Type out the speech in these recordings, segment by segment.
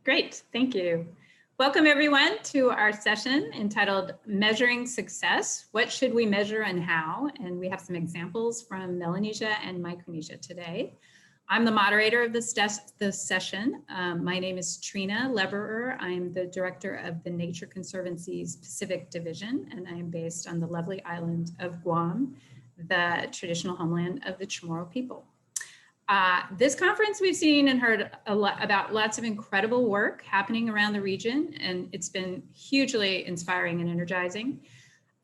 Great, thank you. Welcome everyone to our session entitled Measuring Success. What should we measure and how? And we have some examples from Melanesia and Micronesia today. I'm the moderator of this session. My name is Trina Leberer. I'm the director of the Nature Conservancy's Pacific Division, and I am based on the lovely island of Guam, the traditional homeland of the Chamorro people. This conference, we've seen and heard a lot about lots of incredible work happening around the region, and it's been hugely inspiring and energizing.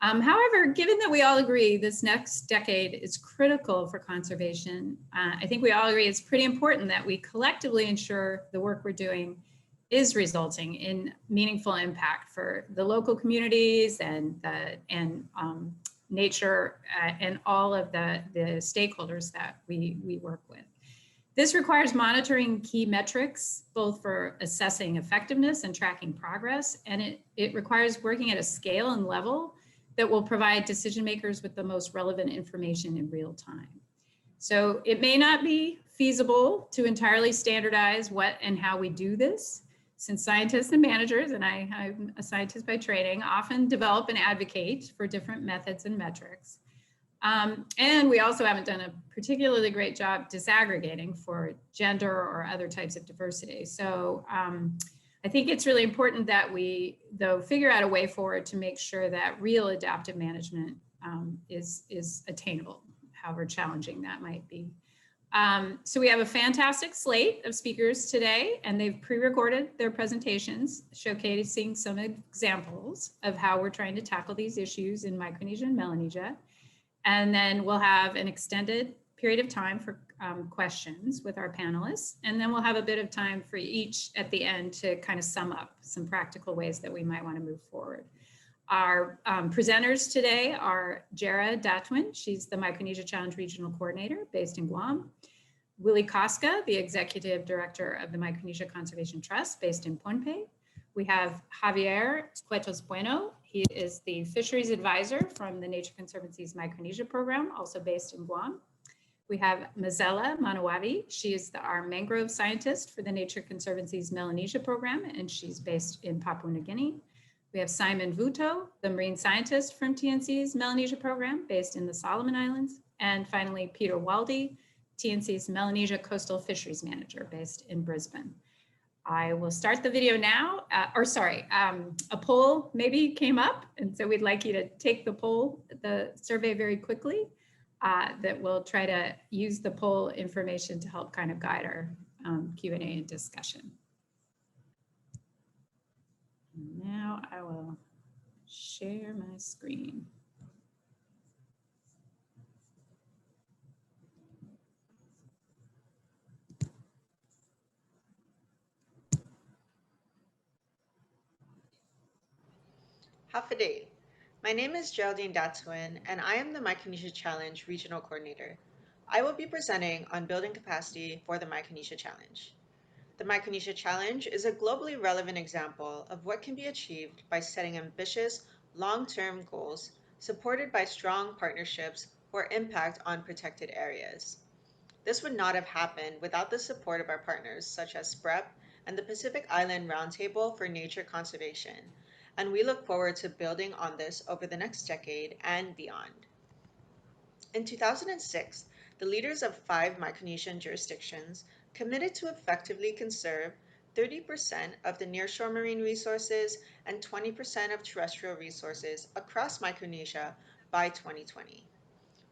However, given that we all agree this next decade is critical for conservation, I think we all agree it's pretty important that we collectively ensure the work we're doing is resulting in meaningful impact for the local communities and nature and all of the stakeholders that we work with. This requires monitoring key metrics, both for assessing effectiveness and tracking progress, and it requires working at a scale and level that will provide decision makers with the most relevant information in real time. So it may not be feasible to entirely standardize what and how we do this, since scientists and managers, and I'm a scientist by training, often develop and advocate for different methods and metrics. And we also haven't done a particularly great job disaggregating for gender or other types of diversity. So I think it's really important that we, though, figure out a way forward to make sure that real adaptive management is attainable, however challenging that might be. So we have a fantastic slate of speakers today, and they've pre-recorded their presentations showcasing some examples of how we're trying to tackle these issues in Micronesia and Melanesia. And then we'll have an extended period of time for questions with our panelists. And then we'll have a bit of time for each at the end to kind of sum up some practical ways that we might want to move forward. Our presenters today are Jara Datwin. She's the Micronesia Challenge Regional Coordinator based in Guam. Willie Koska, the Executive Director of the Micronesia Conservation Trust based in Pohnpei. We have Javier Cuetos Bueno. He is the Fisheries Advisor from the Nature Conservancy's Micronesia program, also based in Guam. We have Mazella Manawavi. She is our mangrove scientist for the Nature Conservancy's Melanesia program, and she's based in Papua New Guinea. We have Simon Vuto, the marine scientist from TNC's Melanesia program, based in the Solomon Islands. And finally, Peter Waldy, TNC's Melanesia Coastal Fisheries Manager, based in Brisbane. I will start the video now, a poll maybe came up, and so we'd like you to take the survey very quickly. That we'll try to use the poll information to help kind of guide our Q&A and discussion. Now I will share my screen. Hafaday. My name is Geraldine Datwin, and I am the Micronesia Challenge Regional Coordinator. I will be presenting on building capacity for the Micronesia Challenge. The Micronesia Challenge is a globally relevant example of what can be achieved by setting ambitious, long-term goals supported by strong partnerships for impact on protected areas. This would not have happened without the support of our partners such as SPREP and the Pacific Island Roundtable for Nature Conservation, and we look forward to building on this over the next decade and beyond. In 2006, the leaders of 5 Micronesian jurisdictions committed to effectively conserve 30% of the nearshore marine resources and 20% of terrestrial resources across Micronesia by 2020.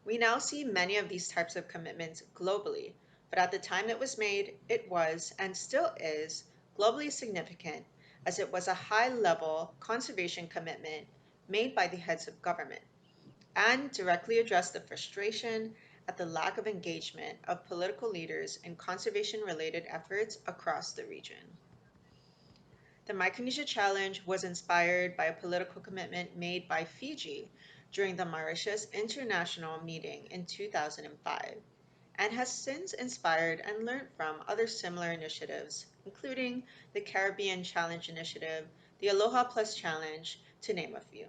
We now see many of these types of commitments globally, but at the time it was made, it was, and still is, globally significant, as it was a high-level conservation commitment made by the heads of government and directly addressed the frustration at the lack of engagement of political leaders in conservation-related efforts across the region. The Micronesia Challenge was inspired by a political commitment made by Fiji during the Mauritius International Meeting in 2005, and has since inspired and learned from other similar initiatives, including the Caribbean Challenge Initiative, the Aloha Plus Challenge, to name a few.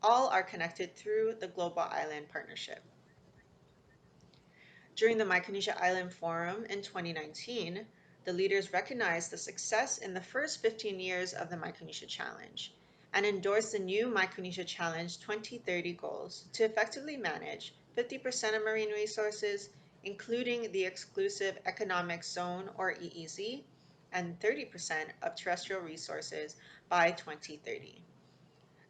All are connected through the Global Island Partnership. During the Micronesia Island Forum in 2019, the leaders recognized the success in the first 15 years of the Micronesia Challenge and endorsed the new Micronesia Challenge 2030 goals to effectively manage 50% of marine resources, including the exclusive economic zone or EEZ, and 30% of terrestrial resources by 2030.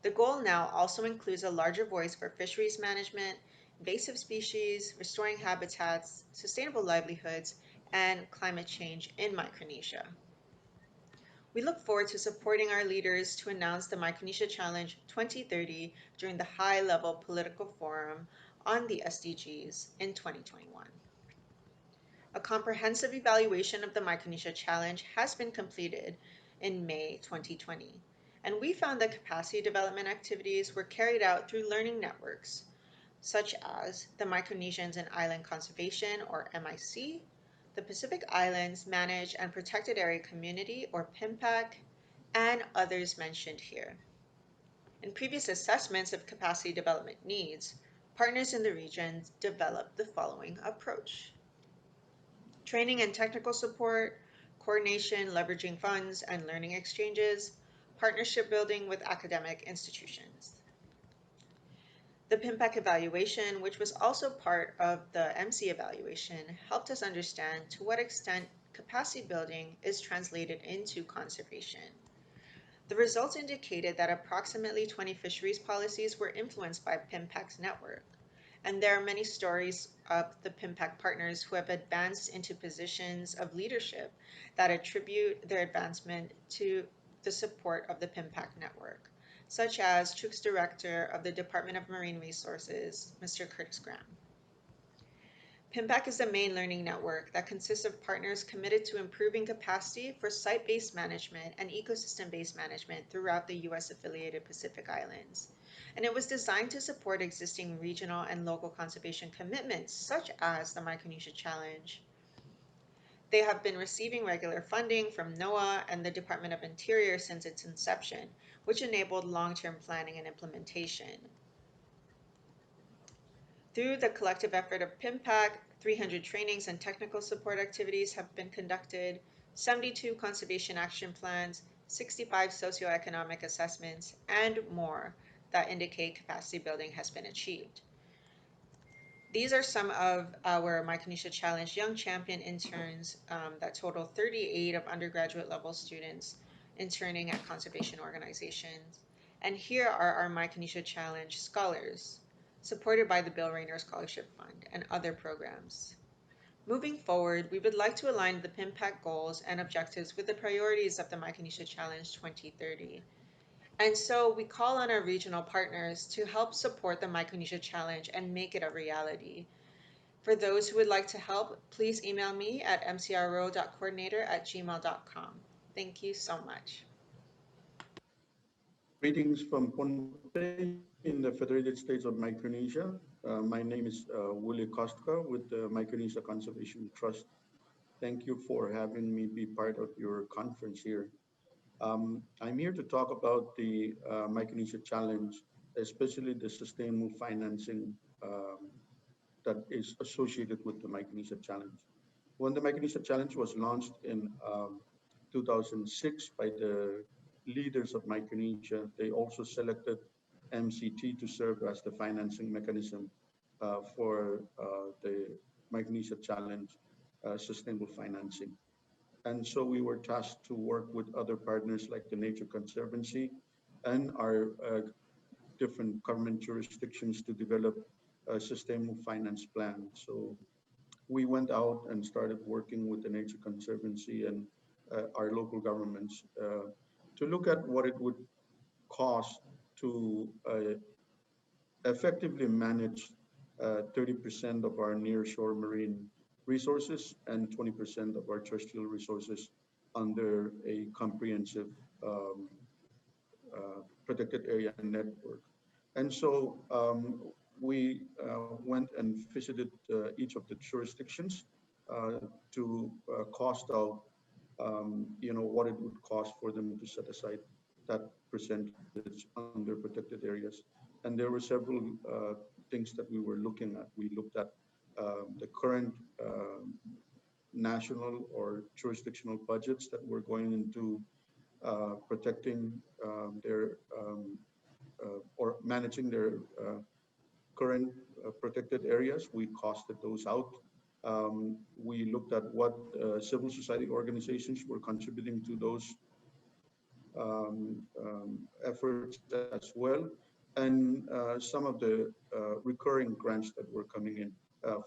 The goal now also includes a larger voice for fisheries management, invasive species, restoring habitats, sustainable livelihoods, and climate change in Micronesia. We look forward to supporting our leaders to announce the Micronesia Challenge 2030 during the high-level political forum on the SDGs in 2021. A comprehensive evaluation of the Micronesia Challenge has been completed in May 2020, and we found that capacity development activities were carried out through learning networks, such as the Micronesians and Island Conservation, or MIC, the Pacific Islands Managed and Protected Area Community, or PIMPAC, and others mentioned here. In previous assessments of capacity development needs, partners in the region developed the following approach: training and technical support, coordination, leveraging funds and learning exchanges, partnership building with academic institutions. The PIMPAC evaluation, which was also part of the MC evaluation, helped us understand to what extent capacity building is translated into conservation. The results indicated that approximately 20 fisheries policies were influenced by PIMPAC's network, and there are many stories of the PIMPAC partners who have advanced into positions of leadership that attribute their advancement to the support of the PIMPAC network, such as Chooks Director of the Department of Marine Resources, Mr. Curtis Graham. PIMPAC is the main learning network that consists of partners committed to improving capacity for site-based management and ecosystem-based management throughout the U.S.-affiliated Pacific Islands. And it was designed to support existing regional and local conservation commitments, such as the Micronesia Challenge. They have been receiving regular funding from NOAA and the Department of Interior since its inception, which enabled long-term planning and implementation. Through the collective effort of PIMPAC, 300 trainings and technical support activities have been conducted, 72 conservation action plans, 65 socioeconomic assessments, and more that indicate capacity building has been achieved. These are some of our Micronesia Challenge Young Champion interns that total 38 of undergraduate level students interning at conservation organizations. And here are our Micronesia Challenge scholars, supported by the Bill Rayner Scholarship Fund and other programs. Moving forward, we would like to align the PIMPAC goals and objectives with the priorities of the Micronesia Challenge 2030. And so we call on our regional partners to help support the Micronesia Challenge and make it a reality. For those who would like to help, please email me at mcro.coordinator@gmail.com. Thank you so much. Greetings from Ponte in the Federated States of Micronesia. My name is Willie Kostka with the Micronesia Conservation Trust. Thank you for having me be part of your conference here. I'm here to talk about the Micronesia Challenge, especially the sustainable financing that is associated with the Micronesia Challenge. When the Micronesia Challenge was launched in 2006 by the leaders of Micronesia, they also selected MCT to serve as the financing mechanism for the Micronesia Challenge sustainable financing. And so we were tasked to work with other partners like the Nature Conservancy and our different government jurisdictions to develop a sustainable finance plan. So we went out and started working with the Nature Conservancy and our local governments to look at what it would cost to effectively manage 30% of our nearshore marine resources and 20% of our terrestrial resources under a comprehensive protected area network. And so we went and visited each of the jurisdictions to cost out, what it would cost for them to set aside that percentage under protected areas. And there were several things that we were looking at. We looked at the current national or jurisdictional budgets that were going into protecting their or managing their current protected areas. We costed those out. We looked at what civil society organizations were contributing to those efforts as well, and some of the recurring grants that were coming in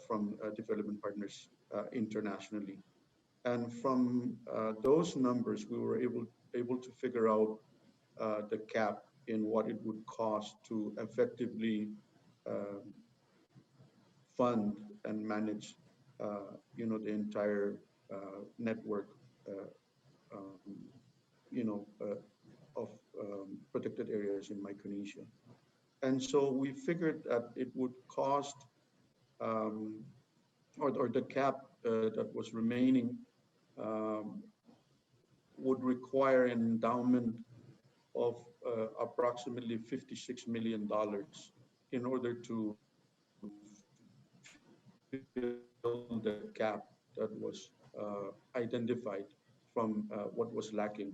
from development partners internationally. And from those numbers, we were able to figure out the cap in what it would cost to effectively uh, fund and manage, the entire network, um, you know, uh, of protected areas in Micronesia. And so we figured that it would cost, um, or the cap that was remaining um, would require an endowment of approximately $56 million in order to fill the gap that was identified from what was lacking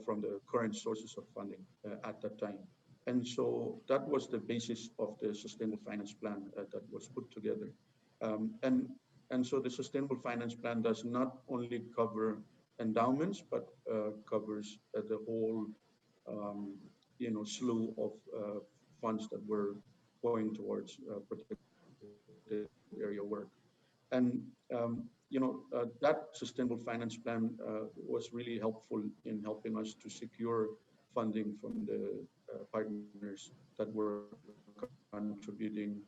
from the current sources of funding at that time. And so that was the basis of the Sustainable Finance Plan that was put together. And so the Sustainable Finance Plan does not only cover endowments, but covers the whole slew of funds that were going towards protected area work. And that sustainable finance plan was really helpful in helping us to secure funding from the partners that were contributing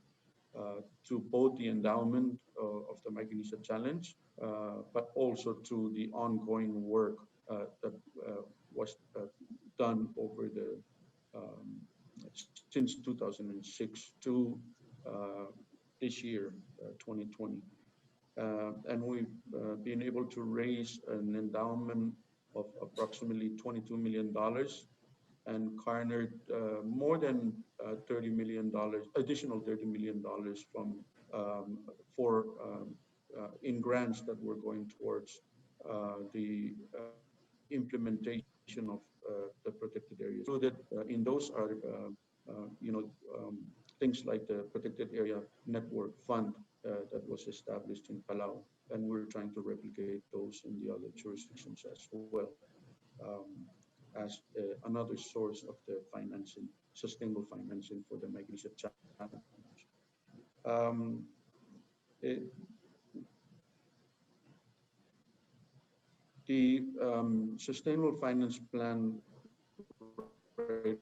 to both the endowment of the Micronesia Challenge, but also to the ongoing work that was done over the since 2006 to this year, 2020. And we've been able to raise an endowment of approximately $22 million and garnered more than additional $30 million from for in grants that were going towards the implementation of the protected areas. So that in those are things like the Protected Area Network Fund that was established in Palau, and we're trying to replicate those in the other jurisdictions as well, as another source of the financing, sustainable financing for the Micronesia Challenge. It, the Sustainable Finance Plan right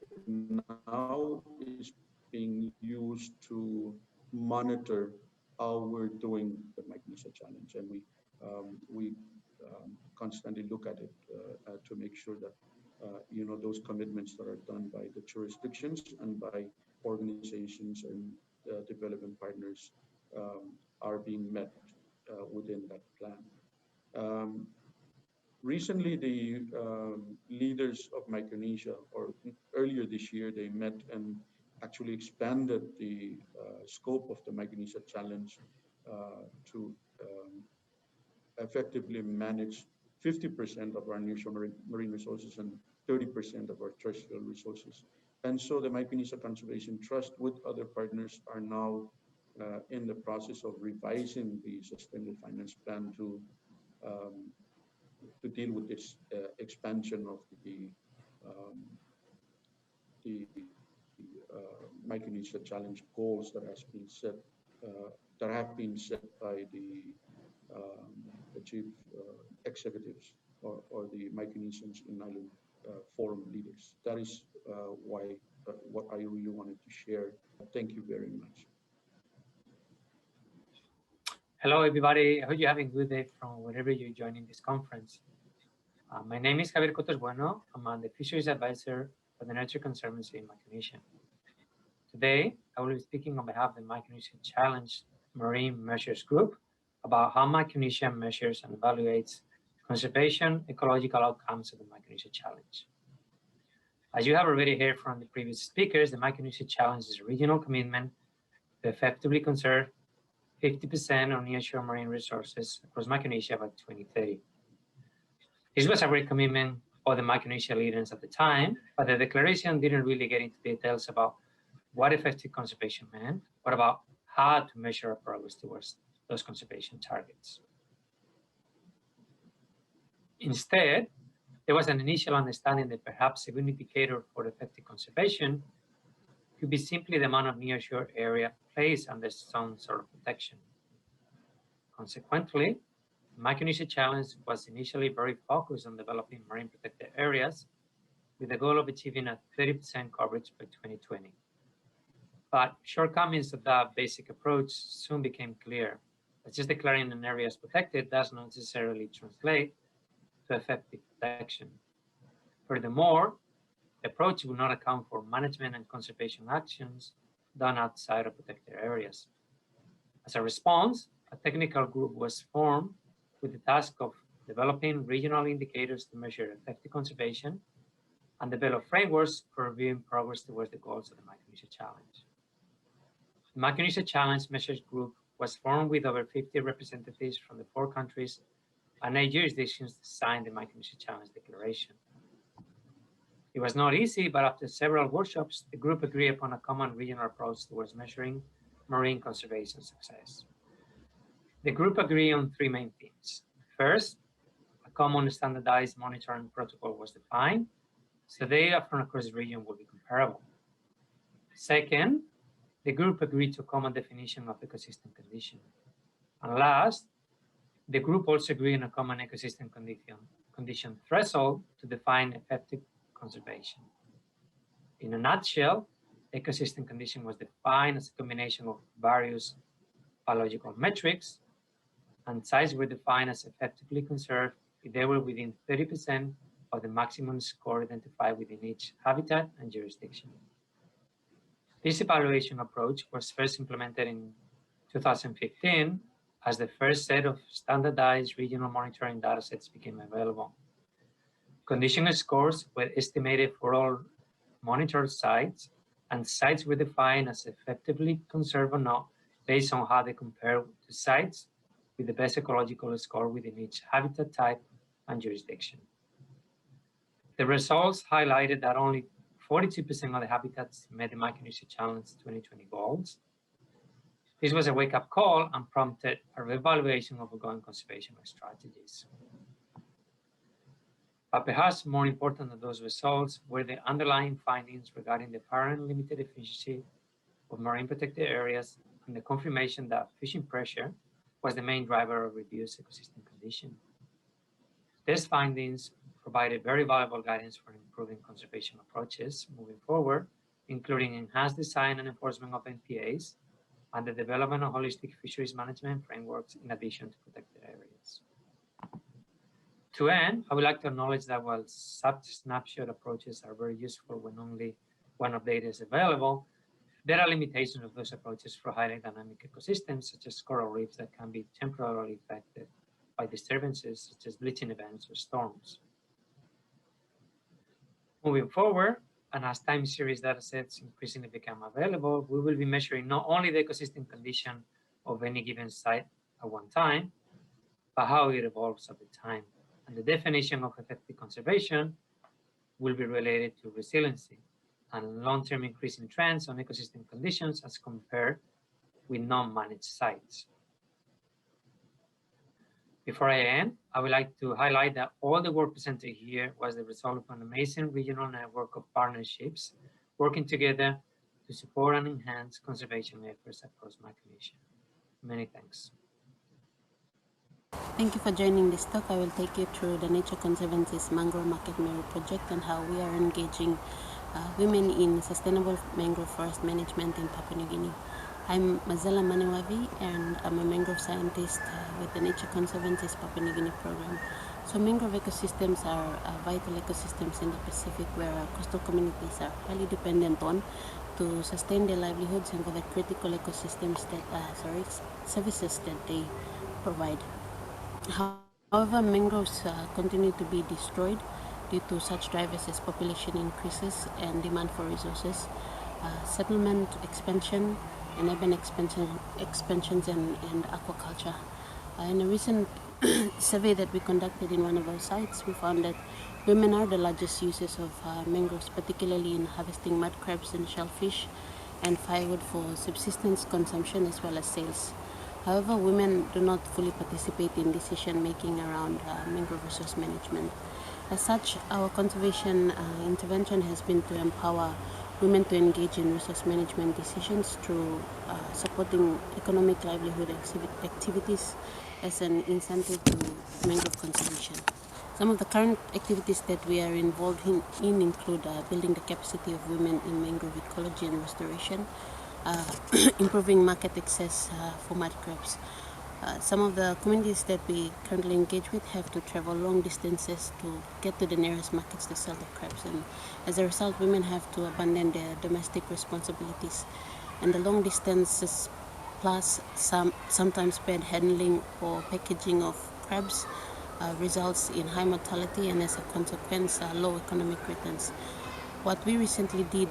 now is being used to monitor how we're doing the Micronesia Challenge, and we constantly look at it to make sure that those commitments that are done by the jurisdictions and by organizations and development partners are being met within that plan. Recently, the leaders of Micronesia, or earlier this year, they met and actually expanded the scope of the Micronesia Challenge to effectively manage 50% of our nearshore marine resources and 30% of our terrestrial resources. And so the Micronesia Conservation Trust with other partners are now in the process of revising the Sustainable Finance Plan to deal with this expansion of the Micronesia Challenge goals that has been set that have been set by the chief executives or the Micronesians in Island Forum leaders. That is why what I really wanted to share. Thank you very much. Hello, everybody. I hope you're having a good day from wherever you're joining this conference. My name is Javier Cotos Bueno. I'm the Fisheries Advisor for the Nature Conservancy in Micronesia. Today, I will be speaking on behalf of the Micronesia Challenge Marine Measures Group about how Micronesia measures and evaluates conservation ecological outcomes of the Micronesia Challenge. As you have already heard from the previous speakers, the Micronesia Challenge is a regional commitment to effectively conserve 50% on nearshore marine resources across Micronesia by 2030. This was a great commitment for the Micronesia leaders at the time, but the declaration didn't really get into details about what effective conservation meant, or about how to measure our progress towards those conservation targets. Instead, there was an initial understanding that perhaps a good indicator for effective conservation could be simply the amount of nearshore area placed under some sort of protection. Consequently, the Micronesia Challenge was initially very focused on developing marine protected areas with the goal of achieving a 30% coverage by 2020. But shortcomings of that basic approach soon became clear. Just declaring an area as protected does not necessarily translate to effective protection. Furthermore, the approach will not account for management and conservation actions done outside of protected areas. As a response, a technical group was formed with the task of developing regional indicators to measure effective conservation and develop frameworks for reviewing progress towards the goals of the Micronesia Challenge. The Micronesia Challenge Measures Group was formed with over 50 representatives from the 4 countries and 8 jurisdictions to sign the Micronesia Challenge Declaration. It was not easy, but after several workshops, the group agreed upon a common regional approach towards measuring marine conservation success. The group agreed on 3 main themes. First, a common standardized monitoring protocol was defined, so data from across the region will be comparable. Second, the group agreed to a common definition of ecosystem condition. And last, the group also agreed on a common ecosystem condition threshold to define effective conservation. In a nutshell, ecosystem condition was defined as a combination of various biological metrics, and sites were defined as effectively conserved if they were within 30% of the maximum score identified within each habitat and jurisdiction. This evaluation approach was first implemented in 2015 as the first set of standardized regional monitoring datasets became available. Condition scores were estimated for all monitored sites, and sites were defined as effectively conserved or not based on how they compare to sites with the best ecological score within each habitat type and jurisdiction. The results highlighted that only 42% of the habitats met the Micronesia Challenge 2020 goals. This was a wake-up call and prompted a reevaluation of ongoing conservation strategies. But perhaps more important than those results were the underlying findings regarding the apparent limited efficiency of marine protected areas and the confirmation that fishing pressure was the main driver of reduced ecosystem condition. These findings provided very valuable guidance for improving conservation approaches moving forward, including enhanced design and enforcement of NPAs and the development of holistic fisheries management frameworks in addition to protected areas. To end, I would like to acknowledge that while such snapshot approaches are very useful when only one of data is available, there are limitations of those approaches for highly dynamic ecosystems, such as coral reefs that can be temporarily affected by disturbances such as bleaching events or storms. Moving forward, and as time series datasets increasingly become available, we will be measuring not only the ecosystem condition of any given site at one time, but how it evolves over time. And the definition of effective conservation will be related to resiliency and long-term increasing trends on ecosystem conditions as compared with non-managed sites. Before I end, I would like to highlight that all the work presented here was the result of an amazing regional network of partnerships working together to support and enhance conservation efforts across Micronesia. Many thanks. Thank you for joining this talk. I will take you through the Nature Conservancy's Mangrove Market Mirror project and how we are engaging women in sustainable mangrove forest management in Papua New Guinea. I'm Mazela Manawavi, and I'm a mangrove scientist with the Nature Conservancy's Papua New Guinea program. So mangrove ecosystems are vital ecosystems in the Pacific where our coastal communities are highly dependent on to sustain their livelihoods and for the critical ecosystems that services that they provide. However, mangroves continue to be destroyed due to such drivers as population increases and demand for resources, settlement expansion, and urban expansions and aquaculture. In a recent survey that we conducted in one of our sites, we found that women are the largest users of mangroves, particularly in harvesting mud crabs and shellfish and firewood for subsistence consumption as well as sales. However, women do not fully participate in decision making around mangrove resource management. As such, our conservation intervention has been to empower women to engage in resource management decisions through supporting economic livelihood activities as an incentive to mangrove conservation. Some of the current activities that we are involved in include building the capacity of women in mangrove ecology and restoration, improving market access for mud crabs. Some of the communities that we currently engage with have to travel long distances to get to the nearest markets to sell the crabs, and as a result, women have to abandon their domestic responsibilities. And the long distances plus sometimes bad handling or packaging of crabs results in high mortality and as a consequence low economic returns. What we recently did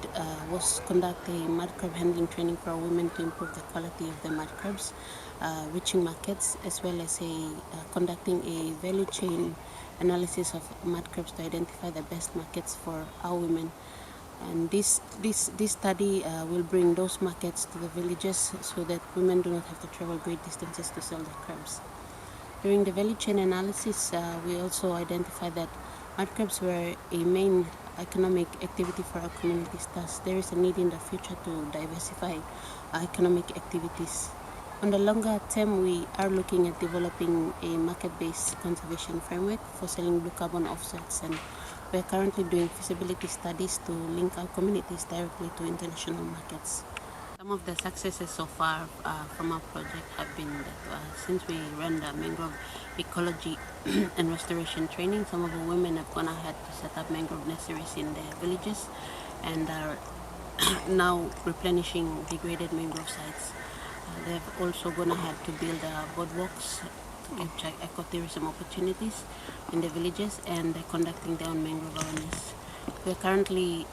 was conduct a mud crab handling training for our women to improve the quality of the mud crabs, reaching markets, as well as conducting a value chain analysis of mud crabs to identify the best markets for our women. And this study will bring those markets to the villages so that women do not have to travel great distances to sell their crabs. During the value chain analysis, we also identified that mud crabs were a main economic activity for our communities. Thus, there is a need in the future to diversify economic activities. On the longer term, we are looking at developing a market-based conservation framework for selling blue carbon offsets, and we are currently doing feasibility studies to link our communities directly to international markets. Some of the successes so far from our project have been that since we run the mangrove ecology and restoration training, some of the women have gone ahead to set up mangrove nurseries in their villages and are now replenishing degraded mangrove sites. They've also gone ahead to build boardwalks to capture ecotourism opportunities in the villages, and they're conducting their own mangrove awareness. We are currently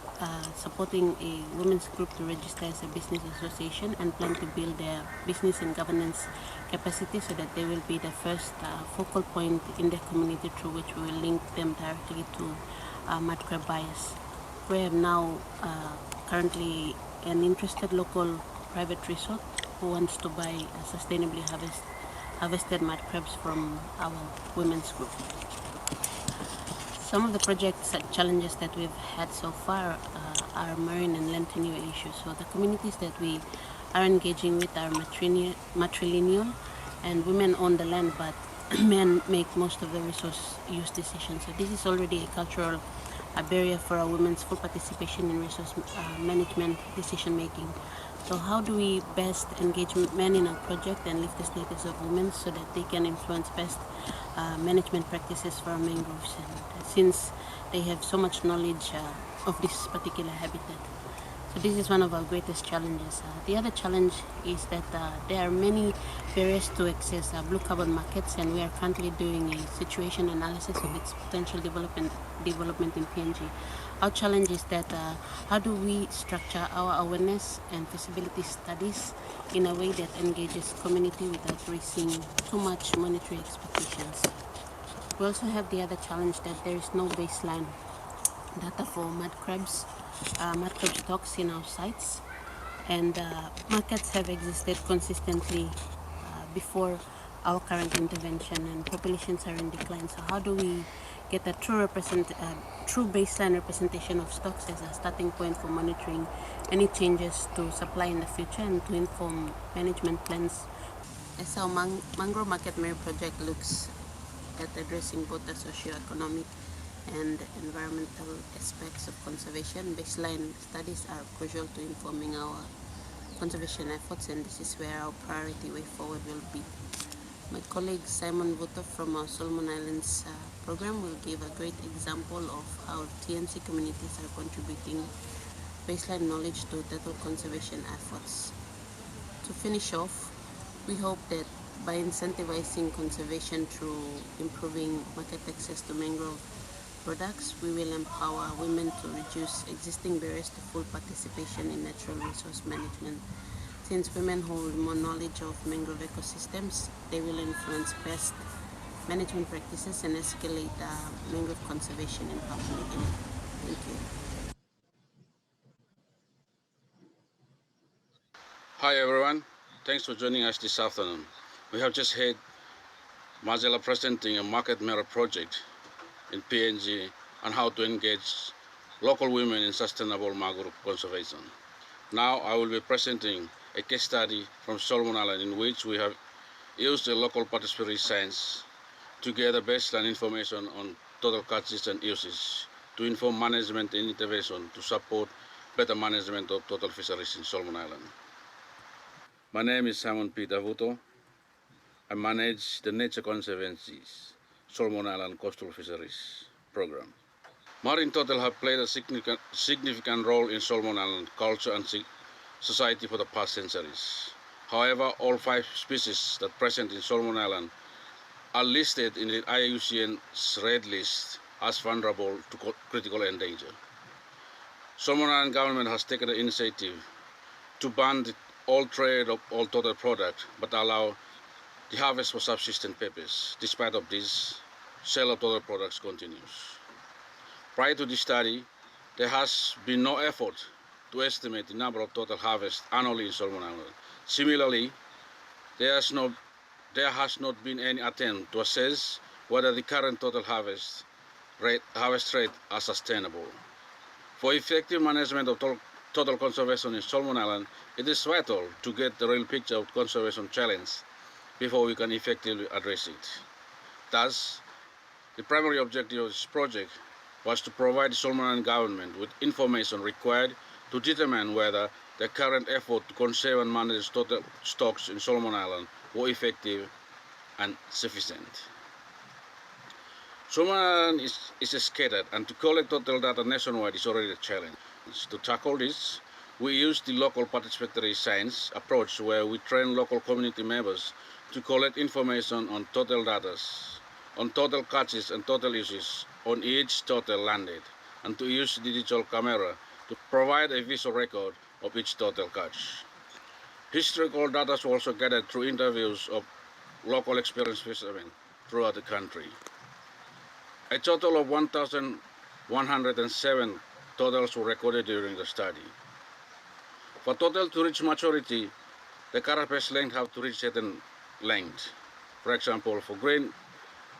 supporting a women's group to register as a business association and plan to build their business and governance capacity so that they will be the first focal point in their community through which we will link them directly to mud crab buyers. We have now currently an interested local private resort who wants to buy sustainably harvested mud crabs from our women's group. Some of the project's challenges that we've had so far are marine and land tenure issues. So the communities that we are engaging with are matrilineal, and women own the land, but men make most of the resource use decisions. So this is already a cultural barrier for our women's full participation in resource management decision making. So how do we best engage men in our project and lift the status of women so that they can influence best management practices for our mangroves, and since they have so much knowledge of this particular habitat? So this is one of our greatest challenges. The other challenge is that there are many barriers to access blue carbon markets, and we are currently doing a situation analysis of its potential development in PNG. Our challenge is that how do we structure our awareness and feasibility studies in a way that engages community without raising too much monetary expectations. We also have the other challenge that there is no baseline data for mud crab stocks in our sites, and markets have existed consistently before our current intervention, and populations are in decline. So how do we get a true baseline representation of stocks as a starting point for monitoring any changes to supply in the future and to inform management plans? As our mangrove market mirror project looks at addressing both the socio-economic and environmental aspects of conservation, baseline studies are crucial to informing our conservation efforts, and this is where our priority way forward will be. My colleague Simon Vuto from our Solomon Islands program will give a great example of how TNC communities are contributing baseline knowledge to turtle conservation efforts. To finish off, we hope that by incentivizing conservation through improving market access to mangrove products, we will empower women to reduce existing barriers to full participation in natural resource management. Since women hold more knowledge of mangrove ecosystems, they will influence best management practices and escalate mangrove conservation in Papua New Guinea. Thank you. Hi everyone, thanks for joining us this afternoon. We have just heard Marcella presenting a market mirror project in PNG on how to engage local women in sustainable mangrove conservation. Now I will be presenting a case study from Solomon Island in which we have used the local participatory science to gather baseline information on total catches and uses to inform management and intervention to support better management of total fisheries in Solomon Island. My name is Simon P. Davuto. I manage the Nature Conservancy's Solomon Island Coastal Fisheries Program. Marine turtle have played a significant role in Solomon Island culture and society for the past centuries. However, all 5 species that present in Solomon Island are listed in the IUCN's Red List as vulnerable to critical endanger. Solomon Island government has taken the initiative to ban all trade of all turtle products, but allow the harvest for subsistence purpose. Despite of this, sale of turtle products continues. Prior to this study, there has been no effort to estimate the number of turtle harvests annually in Solomon Island. Similarly, there has not been any attempt to assess whether the current turtle harvest rate are sustainable. For effective management of total conservation in Solomon Island, it is vital to get the real picture of conservation challenge before we can effectively address it. Thus, the primary objective of this project was to provide the Solomon Island government with information required to determine whether the current effort to conserve and manage total stocks in Solomon Island were effective and sufficient. Solomon Island is scattered, and to collect total data nationwide is already a challenge. To tackle this, we use the local participatory science approach where we train local community members to collect information on total data, on total catches and total uses on each total landed, and to use digital camera to provide a visual record of each total catch. Historical data was also gathered through interviews of local experienced fishermen throughout the country. A total of 1,107 totals were recorded during the study. For total to reach maturity, the carapace length have to reach certain length. For example, for grain,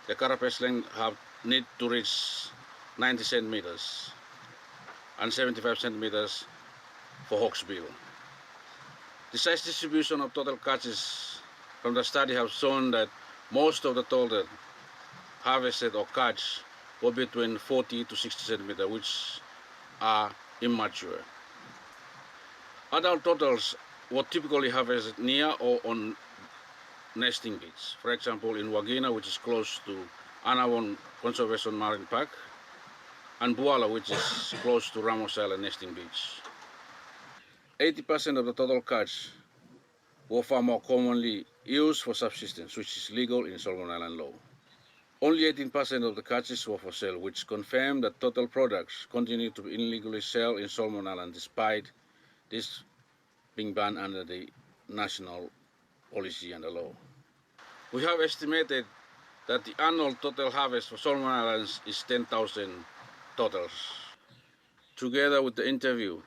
the carapace length need to reach 90 centimeters and 75 centimeters for hawksbill. The size distribution of total catches from the study have shown that most of the total harvested or catch were between 40 to 60 centimeters, which are immature. Adult totals were typically harvested near or on nesting beach. For example, in Wagina, which is close to Anawon Conservation Marine Park, and Buala, which is close to Ramos Island nesting beach. 80% of the total catch were far more commonly used for subsistence, which is legal in Solomon Island law. Only 18% of the catches were for sale, which confirmed that total products continue to be illegally sold in Solomon Island despite this being banned under the national policy and the law. We have estimated that the annual total harvest for Solomon Islands is 10,000 totals. Together with the interview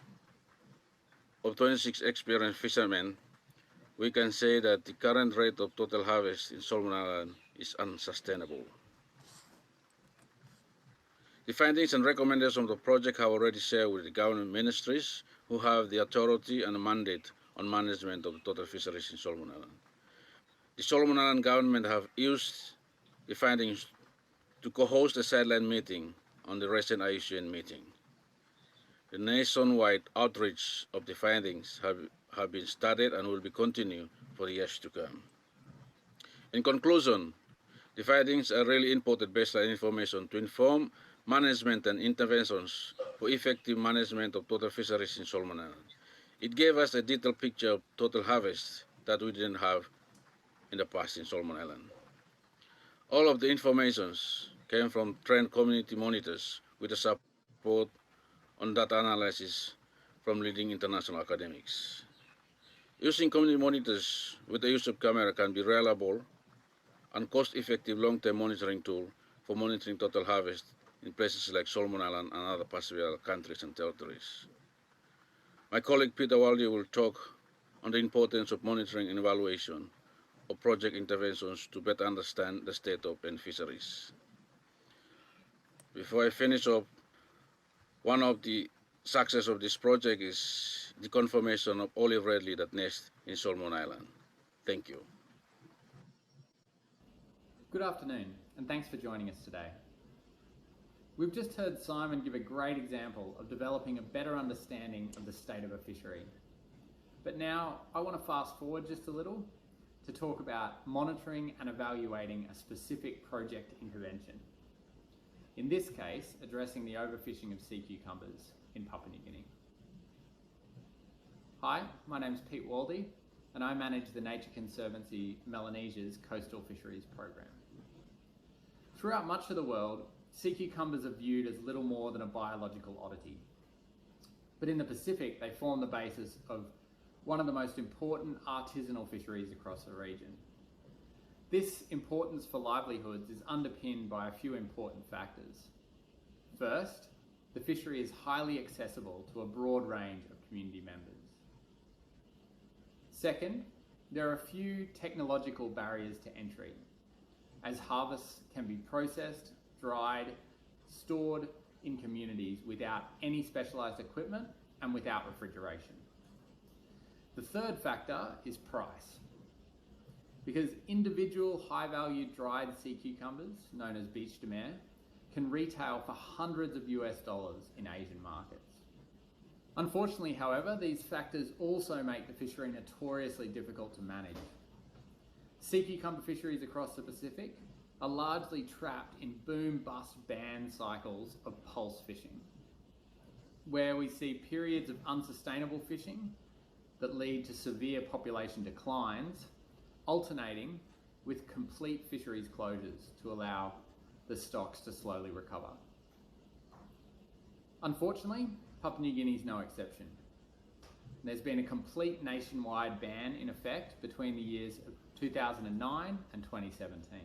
of 26 experienced fishermen, we can say that the current rate of total harvest in Solomon Island is unsustainable. The findings and recommendations of the project have already shared with the government ministries who have the authority and mandate on management of the total fisheries in Solomon Island. The Solomon Island government have used the findings to co-host a sideline meeting on the recent IUCN meeting. The nationwide outreach of the findings have been started and will be continued for the years to come. In conclusion, the findings are really important baseline information to inform management and interventions for effective management of total fisheries in Solomon Island. It gave us a detailed picture of total harvest that we didn't have in the past in Solomon Island. All of the information came from trained community monitors with the support on data analysis from leading international academics. Using community monitors with the use of camera can be reliable and cost-effective long-term monitoring tool for monitoring total harvest in places like Solomon Island and other Pacific countries and territories. My colleague Peter Waldy will talk on the importance of monitoring and evaluation of project interventions to better understand the state of N fisheries. Before I finish up, one of the success of this project is the confirmation of olive redleaf that nest in Solomon Island. Thank you. Good afternoon, and thanks for joining us today. We've just heard Simon give a great example of developing a better understanding of the state of a fishery. But now I want to fast forward just a little to talk about monitoring and evaluating a specific project intervention. In this case, addressing the overfishing of sea cucumbers in Papua New Guinea. Hi, my name's Pete Waldy, and I manage the Nature Conservancy Melanesia's Coastal Fisheries Program. Throughout much of the world, sea cucumbers are viewed as little more than a biological oddity. But in the Pacific, they form the basis of one of the most important artisanal fisheries across the region. This importance for livelihoods is underpinned by a few important factors. First, the fishery is highly accessible to a broad range of community members. Second, there are a few technological barriers to entry, as harvests can be processed, dried, stored in communities without any specialised equipment and without refrigeration. The third factor is price, because individual high-value dried sea cucumbers, known as beach de mer, can retail for hundreds of US dollars in Asian markets. Unfortunately, however, these factors also make the fishery notoriously difficult to manage. Sea cucumber fisheries across the Pacific are largely trapped in boom-bust-ban cycles of pulse fishing, where we see periods of unsustainable fishing that lead to severe population declines, alternating with complete fisheries closures to allow the stocks to slowly recover. Unfortunately, Papua New Guinea is no exception. There's been a complete nationwide ban in effect between the years of 2009 and 2017.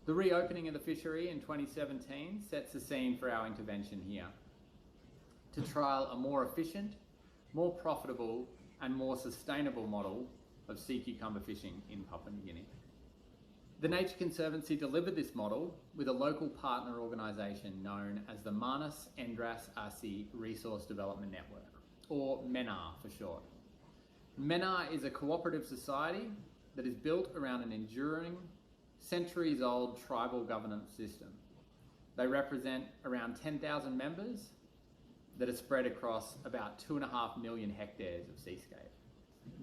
The reopening of the fishery in 2017 sets the scene for our intervention here to trial a more efficient, more profitable and more sustainable model of sea cucumber fishing in Papua New Guinea. The Nature Conservancy delivered this model with a local partner organisation known as the Manus Endras Asi Resource Development Network, or MENAR for short. MENAR is a cooperative society that is built around an enduring, centuries-old tribal governance system. They represent around 10,000 members that are spread across about 2.5 million hectares of seascape.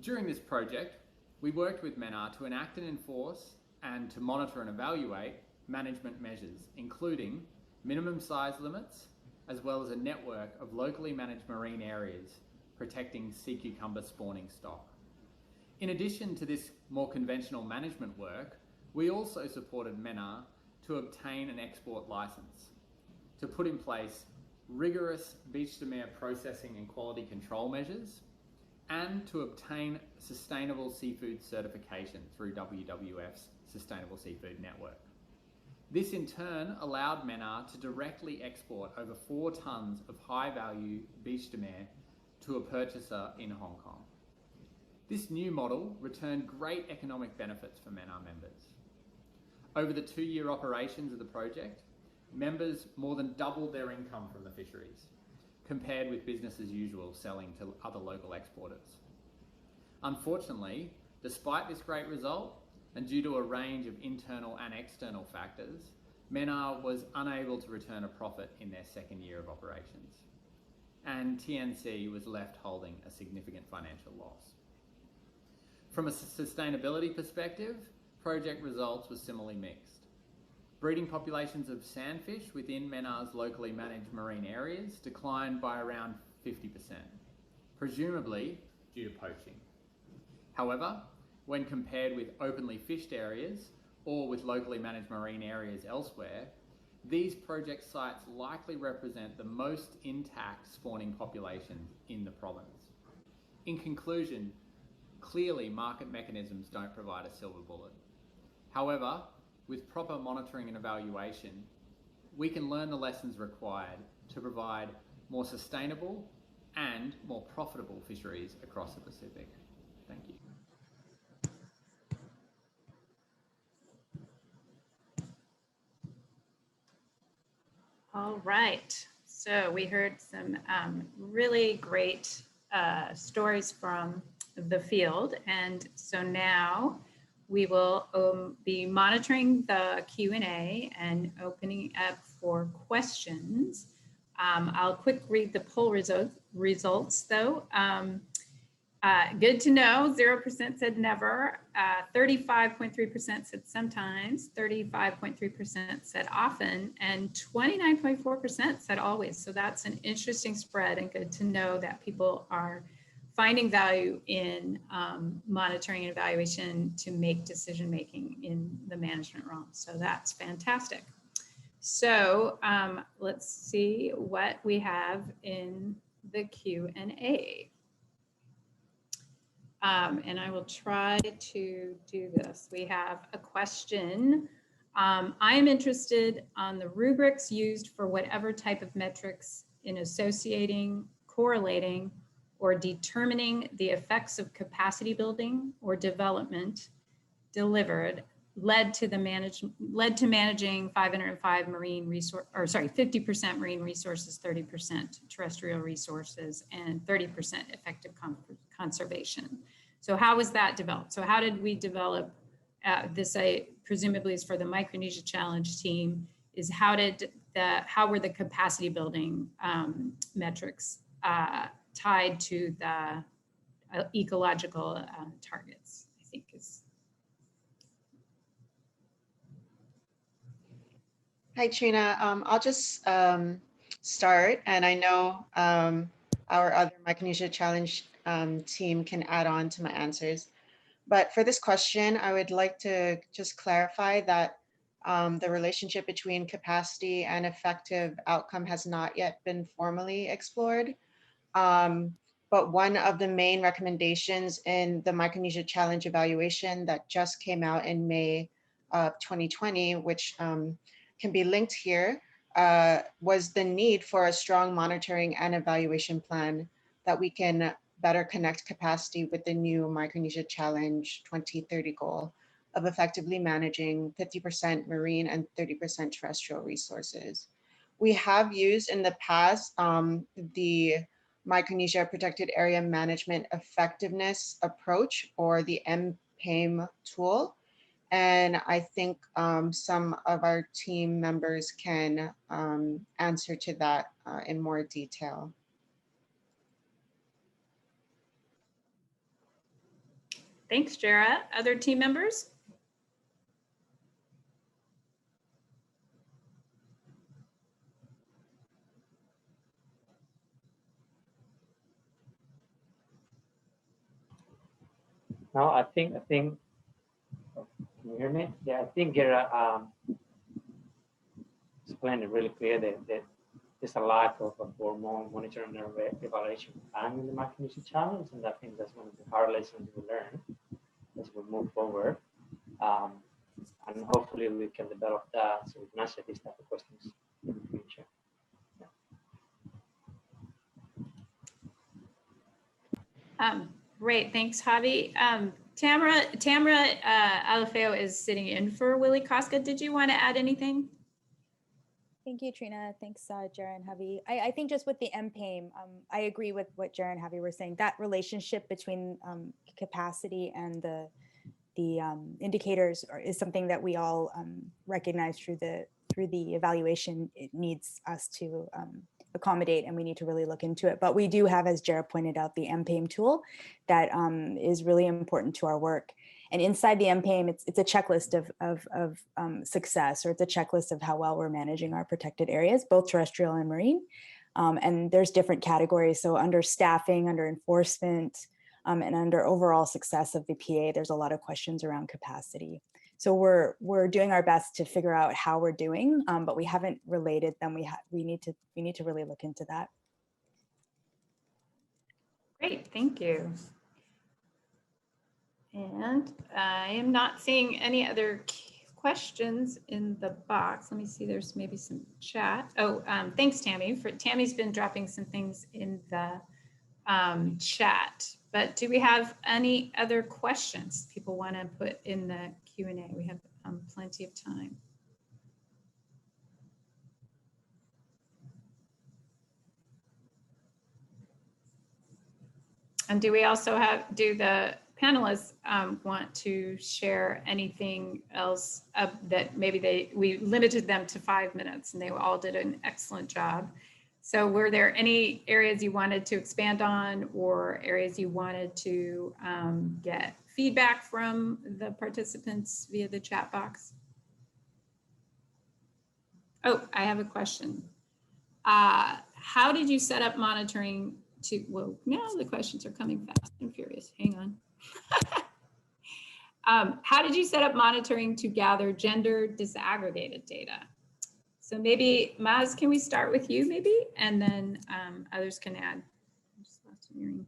During this project, we worked with MENAR to enact and enforce and to monitor and evaluate management measures, including minimum size limits, as well as a network of locally managed marine areas protecting sea cucumber spawning stock. In addition to this more conventional management work, we also supported MENAR to obtain an export licence, to put in place rigorous beach de mer processing and quality control measures, and to obtain sustainable seafood certification through WWF's Sustainable Seafood Network. This in turn allowed MENAR to directly export over 4 tonnes of high-value beach de mer to a purchaser in Hong Kong. This new model returned great economic benefits for MENAR members. Over the 2-year operations of the project, members more than doubled their income from the fisheries, compared with business as usual selling to other local exporters. Unfortunately, despite this great result, and due to a range of internal and external factors, MENAR was unable to return a profit in their 2nd year of operations, and TNC was left holding a significant financial loss. From a sustainability perspective, project results were similarly mixed. Breeding populations of sandfish within MENAR's locally managed marine areas declined by around 50%, presumably due to poaching. However, when compared with openly fished areas or with locally managed marine areas elsewhere, these project sites likely represent the most intact spawning populations in the province. In conclusion, Clearly, market mechanisms don't provide a silver bullet. However, with proper monitoring and evaluation, we can learn the lessons required to provide more sustainable and more profitable fisheries across the Pacific. Thank you. All right, so we heard some really great stories from the field. And so now we will be monitoring the Q&A and opening up for questions. I'll quick read the poll results though. Good to know, 0% said never, 35.3% said sometimes, 35.3% said often, and 29.4% said always. So that's an interesting spread, and good to know that people are finding value in monitoring and evaluation to make decision-making in the management realm. So that's fantastic. So let's see what we have in the Q&A. And I will try to do this. We have a question. I am interested on the rubrics used for whatever type of metrics in associating, correlating, or determining the effects of capacity building or development delivered led to managing 505 marine resource, or sorry, 50% marine resources, 30% terrestrial resources, and 30% effective conservation. So how was that developed? So how did we develop this? Presumably is for the Micronesia Challenge team. Is how were the capacity building metrics tied to the ecological targets? I think is. Hi, Trina. I'll just start, and I know our other Micronesia Challenge team can add on to my answers. But for this question, I would like to just clarify that the relationship between capacity and effective outcome has not yet been formally explored. But one of the main recommendations in the Micronesia Challenge evaluation that just came out in May of 2020, which can be linked here, was the need for a strong monitoring and evaluation plan that we can better connect capacity with the new Micronesia Challenge 2030 goal of effectively managing 50% marine and 30% terrestrial resources. We have used in the past the Micronesia Protected Area Management Effectiveness Approach, or the MPAME tool. And I think some of our team members can answer to that in more detail. Thanks, Jara. Other team members? No, I think, can you hear me? Yeah, I think Jara explained it really clear that there's a lack of a formal monitoring and evaluation plan in the Micronesia Challenge, and I think that's one of the hard lessons we learn as we move forward. And hopefully we can develop that so we can answer these type of questions in the future. Yeah. Great, thanks, Javi. Tamara Alafeo is sitting in for Willie Koska. Did you want to add anything? Thank you, Trina. Thanks, Jara and Javi. I think just with the MPAME, I agree with what Jara and Javi were saying. That relationship between capacity and the indicators is something that we all recognize through the evaluation. It needs us to accommodate, and we need to really look into it. But we do have, as Jara pointed out, the MPAME tool that is really important to our work. And inside the MPAME, it's a checklist of success, or it's a checklist of how well we're managing our protected areas, both terrestrial and marine. And there's different categories. So under staffing, under enforcement, and under overall success of the PA, there's a lot of questions around capacity. So we're doing our best to figure out how we're doing, but we haven't related them. We need to really look into that. Great, thank you. And I am not seeing any other questions in the box. Let me see, there's maybe some chat. Oh, thanks, Tammy. Tammy's been dropping some things in the chat. But do we have any other questions people want to put in the Q&A? We have plenty of time. And do we also do the panelists want to share anything else that maybe we limited them to 5 minutes and they all did an excellent job. So were there any areas you wanted to expand on or areas you wanted to get feedback from the participants via the chat box? Oh, I have a question. How did you set up monitoring well, now the questions are coming fast and furious. Hang on. How did you set up monitoring to gather gender disaggregated data? So maybe, Maz, can we start with you maybe? And then others can add. I just lost an earring.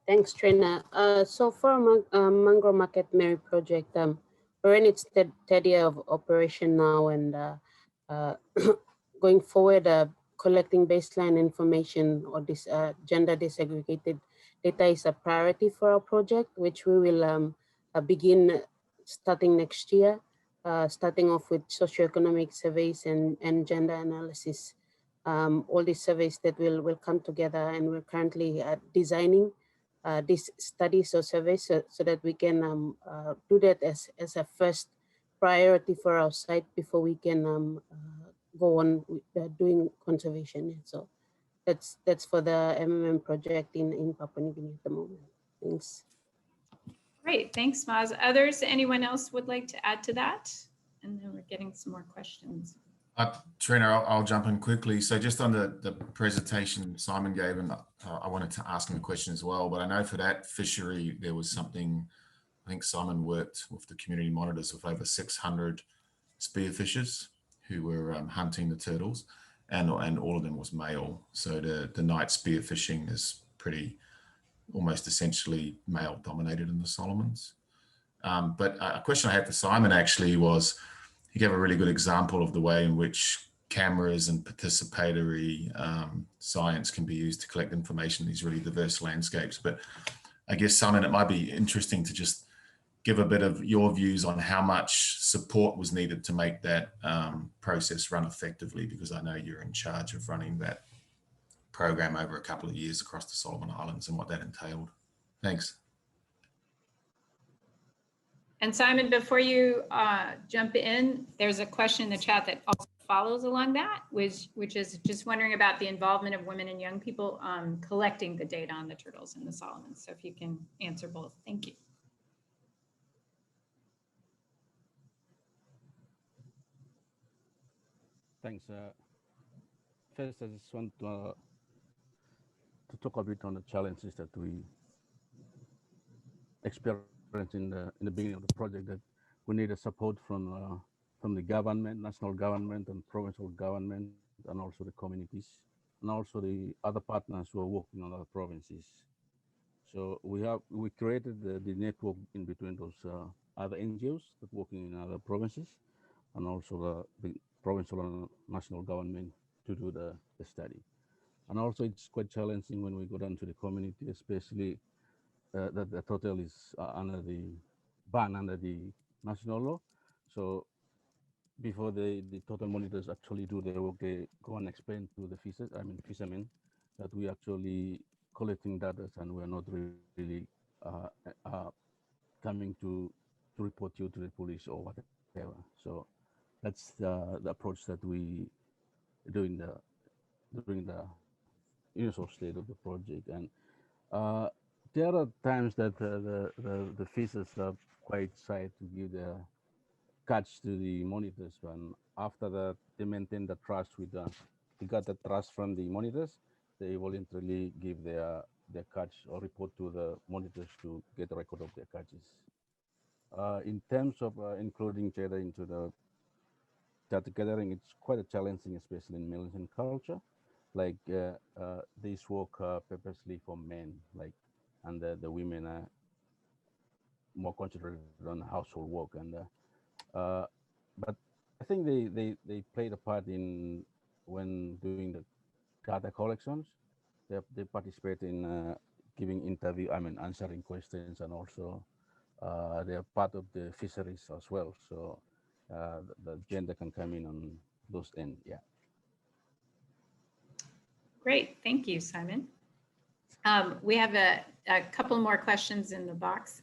Thanks, Trina. So for Mango Market Mary project, we're in its third year of operation now, and going forward, collecting baseline information or this gender disaggregated data is a priority for our project, which we will begin starting next year, starting off with socioeconomic surveys and gender analysis. All these surveys that will come together, and we're currently designing these studies or surveys so that we can do that as a first priority for our site before we can go on with doing conservation. So that's for the MMM project in Papua New Guinea at the moment. Thanks. Great, thanks, Maz. Others, anyone else would like to add to that? And then we're getting some more questions. Trina, I'll jump in quickly. So just on the presentation Simon gave, and I wanted to ask him a question as well, but I know for that fishery, there was something, I think Simon worked with the community monitors with over 600 spearfishers who were hunting the turtles, and all of them was male. So the night spearfishing is pretty, almost essentially male dominated in the Solomons. But a question I had for Simon actually was, he gave a really good example of the way in which cameras and participatory science can be used to collect information in these really diverse landscapes. But I guess, Simon, it might be interesting to just give a bit of your views on how much support was needed to make that process run effectively, because I know you're in charge of running that program over a couple of years across the Solomon Islands and what that entailed. Thanks. And Simon, before you jump in, there's a question in the chat that also follows along that, which is just wondering about the involvement of women and young people collecting the data on the turtles in the Solomons. So if you can answer both, thank you. Thanks. First, I just want to talk a bit on the challenges that we experienced in the beginning of the project, that we need a support from the government, national government and provincial government, and also the communities, and also the other partners who are working on other provinces. So we created the network in between those other NGOs that working in other provinces, and also the provincial and national government to do the study. And also it's quite challenging when we go down to the community, especially that the turtle is under the ban under the national law. So before the turtle monitors actually do their work, they go and explain to the fishermen that we actually collecting data and we're not really coming to report you to the police or whatever. So that's the approach that we do during the initial state of the project. And there are times that the fishers are quite shy to give the catch to the monitors, and after that they maintain the trust with they got the trust from the monitors, they voluntarily give their catch or report to the monitors to get a record of their catches. In terms of including data into the data gathering, it's quite a challenging, especially in Melanesian culture. Like this work purposely for men, like, and the women are more concentrated on household work. And but I think they played a part in when doing the data collections. They participate in giving interview, I mean, answering questions, and also they are part of the fisheries as well. So the gender can come in on those ends. Yeah. Great, thank you, Simon. We have a couple more questions in the box.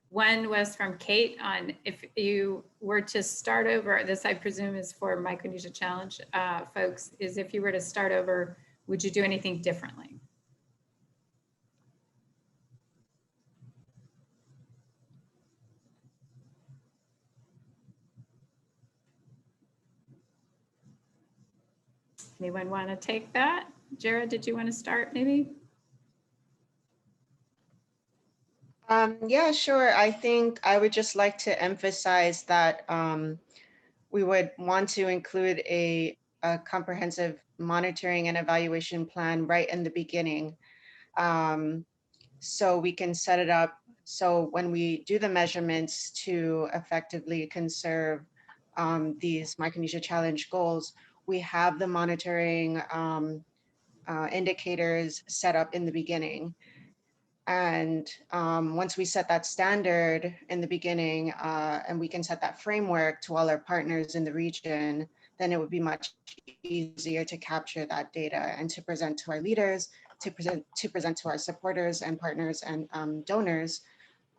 One was from Kate on if you were to start over, this I presume is for Micronesia Challenge folks, is if you were to start over, would you do anything differently? Anyone want to take that? Jared, did you want to start maybe? Yeah, sure. I think I would just like to emphasize that we would want to include a comprehensive monitoring and evaluation plan right in the beginning. So we can set it up so when we do the measurements to effectively conserve these Micronesia Challenge goals, we have the monitoring indicators set up in the beginning. And once we set that standard in the beginning and we can set that framework to all our partners in the region, then it would be much easier to capture that data and to present to our leaders, to present to our supporters and partners and donors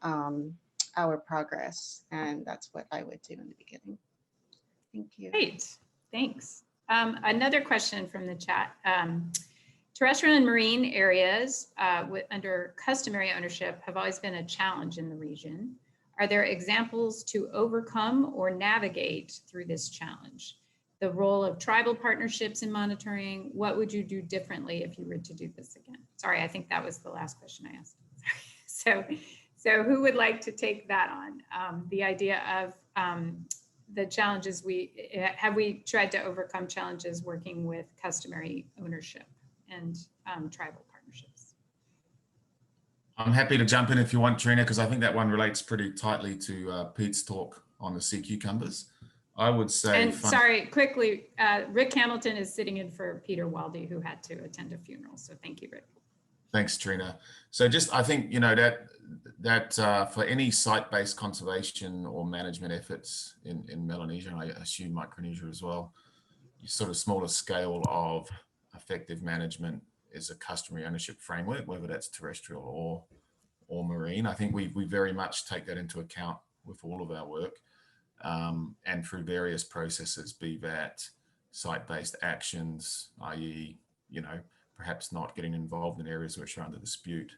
our progress. And that's what I would do in the beginning. Thank you. Great, thanks. Another question from the chat. Terrestrial and marine areas under customary ownership have always been a challenge in the region. Are there examples to overcome or navigate through this challenge? The role of tribal partnerships in monitoring, what would you do differently if you were to do this again? Sorry, I think that was the last question I asked. So who would like to take that on? The idea of the challenges have we tried to overcome challenges working with customary ownership and tribal partnerships? I'm happy to jump in if you want, Trina, because I think that one relates pretty tightly to Pete's talk on the sea cucumbers. I would say— And sorry, quickly, Rick Hamilton is sitting in for Peter Waldy, who had to attend a funeral. So thank you, Rick. Thanks, Trina. So just, I think, you know, that for any site-based conservation or management efforts in Melanesia, and I assume Micronesia as well, sort of smaller scale of effective management is a customary ownership framework, whether that's terrestrial or marine. I think we very much take that into account with all of our work, and through various processes, be that site-based actions, i.e., you know, perhaps not getting involved in areas which are under dispute,